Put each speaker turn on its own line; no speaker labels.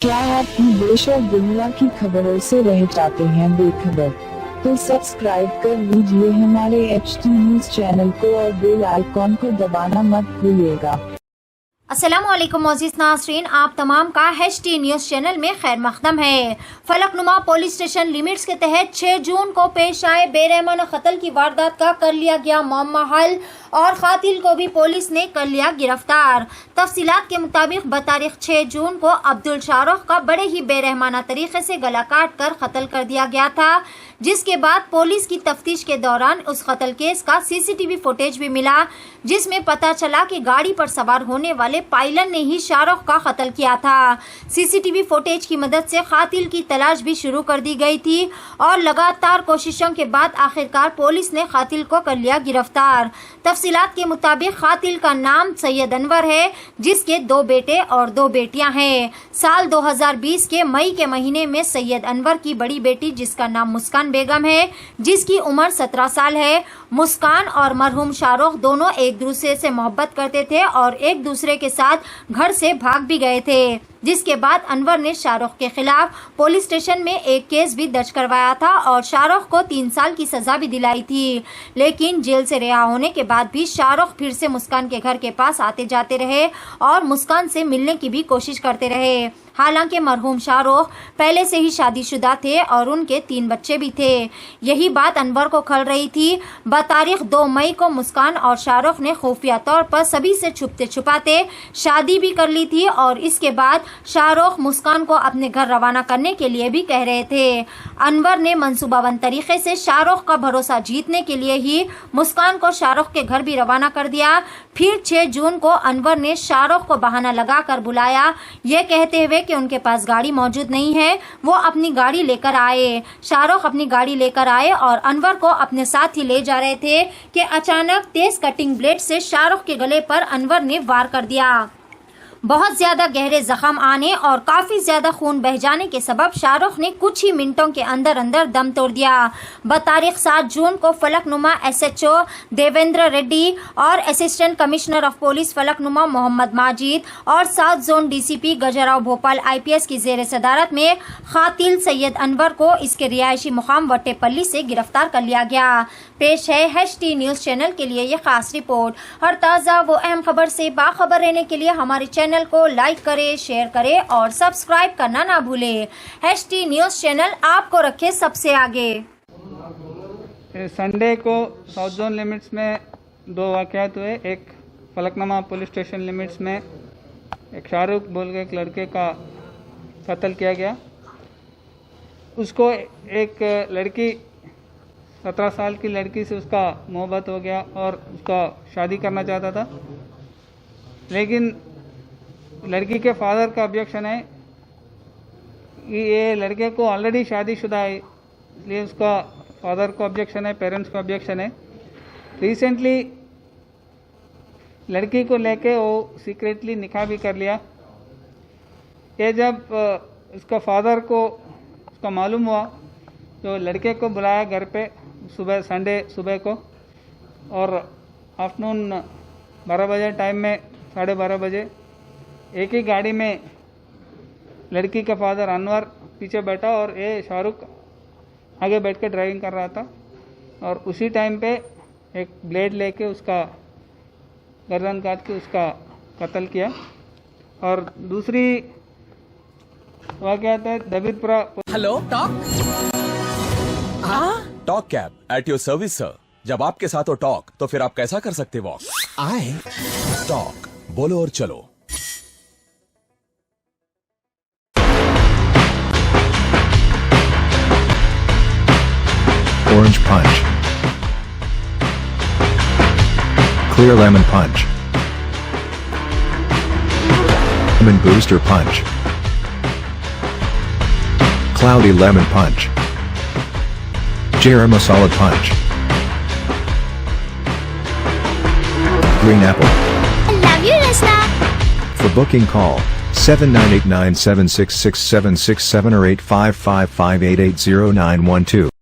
क्या आप देश और दुनिया की खबरों से रह जाते हैं बेखबर? तो सब्सक्राइब कर लीजिए हमारे HT न्यूज चैनल को और बेल आइकॉन को दबाना मत भूलिएगा।
अस्सलामुअलैकुम मोअज़्ज़िज़ नाज़रीन, आप तमाम का HT न्यूज़ चैनल में खैर मक़दम है। फलकनुमा पुलिस स्टेशन लिमिट्स के तहत 6 जून को पेश आए बेरहमाना कत्ल की वारदात का कर लिया गया मामला हल और कातिल को भी पुलिस ने कर लिया गिरफ्तार। तफसीलात के मुताबिक बतारीख 6 जून को अब्दुल शाहरुख का बड़े ही बेरहमाना तरीके से गला काट कर कत्ल कर दिया गया था, जिसके बाद पुलिस की तफ्तीश के दौरान उस कत्ल केस का CCTV फुटेज भी मिला, जिसमें पता चला कि गाड़ी पर सवार होने वाले पायलट ने ही शाहरुख का कत्ल किया था। CCTV फुटेज की मदद से कातिल की तलाश भी शुरू कर दी गई थी और लगातार कोशिशों के बाद आखिरकार पुलिस ने कातिल को कर लिया गिरफ्तार। तफसीलात के मुताबिक कातिल का नाम सैयद अनवर है, जिसके 2 बेटे और 2 बेटियां हैं। साल 2020 के मई के महीने में सैयद अनवर की बड़ी बेटी, जिसका नाम मुस्कान बेगम है, जिसकी उम्र 17 साल है। मुस्कान और मरहूम शाहरुख दोनों एक दूसरे से मोहब्बत करते थे और एक दूसरे के साथ घर से भाग भी गए थे, जिसके बाद अनवर ने शाहरुख के खिलाफ पुलिस स्टेशन में एक केस भी दर्ज करवाया था और शाहरुख को 3 साल की सजा भी दिलाई थी। लेकिन जेल से रिहा होने के बाद भी शाहरुख फिर से मुस्कान के घर के पास आते जाते रहे और मुस्कान से मिलने की भी कोशिश करते रहे। हालांकि मरहूम शाहरुख पहले से ही शादीशुदा थे और उनके 3 बच्चे भी थे। यही बात अनवर को खल रही थी। बतारीख 2 मई को मुस्कान और शाहरुख ने खुफिया तौर पर सभी से छुपते छुपाते शादी भी कर ली थी और इसके बाद शाहरुख मुस्कान को अपने घर रवाना करने के लिए भी कह रहे थे। अनवर ने मंसूबाबंद तरीके से शाहरुख का भरोसा जीतने के लिए ही मुस्कान को शाहरुख के घर भी रवाना कर दिया। फिर 6 जून को अनवर ने शाहरुख को बहाना लगाकर बुलाया, ये कहते हुए कि उनके पास गाड़ी मौजूद नहीं है, वो अपनी गाड़ी लेकर आए। शाहरुख अपनी गाड़ी लेकर आए और अनवर को अपने साथ ही ले जा रहे थे कि अचानक तेज कटिंग ब्लेड से शाहरुख के गले पर अनवर ने वार कर दिया। बहुत ज्यादा गहरे जख्म आने और काफी ज्यादा खून बह जाने के सबब शाहरुख ने कुछ ही मिनटों के अंदर अंदर दम तोड़ दिया। बतारीख 7 जून को फलकनुमा SHO देवेंद्र रेड्डी और assistant commissioner of police Falaknuma Mohammad Majid और south zone DCP Gajarao Bhupal IPS की जेर सदारत में कातिल सैयद अनवर को इसके रिहायशी मुकाम वट्टेपल्ली से गिरफ्तार कर लिया गया। पेश है HT न्यूज चैनल के लिए ये खास रिपोर्ट। हर ताज़ा वो अहम खबर से बाखबर रहने के लिए हमारे चैनल को लाइक करें, शेयर करें और सब्सक्राइब करना ना भूलें। HT न्यूज चैनल आपको रखे सबसे आगे।
संडे को साउथ जोन लिमिट्स में 2 वाक़यात हुए। एक फलकनुमा पुलिस स्टेशन लिमिट्स में एक शाहरुख बोल के एक लड़के का कत्ल किया गया। उसको एक लड़की 17 साल की लड़की से उसका मोहब्बत हो गया और उसका शादी करना चाहता था, लेकिन लड़की के फादर का ऑब्जेक्शन है कि ये लड़के को ऑलरेडी शादीशुदा है, इसलिए उसका फादर को ऑब्जेक्शन है, पेरेंट्स को ऑब्जेक्शन है। रिसेंटली लड़की को लेके वो सीक्रेटली निकाह भी कर लिया। ये जब उसका फादर को उसका मालूम हुआ तो लड़के को बुलाया घर पे सुबह, संडे सुबह को, और आफ्टरनून 12 बजे टाइम में 12:30 बजे एक ही गाड़ी में लड़की का फादर अनवर पीछे बैठा और ये शाहरुख आगे बैठ के ड्राइविंग कर रहा था और उसी टाइम पे एक ब्लेड लेके उसका गर्दन काट के उसका कत्ल किया। और दूसरी वाक़यात है दबीरपुरा।
Hello talk. हाँ
talk cab at your service sir. जब आपके साथ हो टॉक तो फिर आप कैसा कर सकते वॉक।
आए
टॉक बोलो और चलो।
Orange Punch, Clear Lemon Punch, Lemon Booster Punch, Cloudy Lemon Punch, Garam Masala Punch, Green Apple.
I love you, Rasna.
For booking call 7989766767 or 8555880912.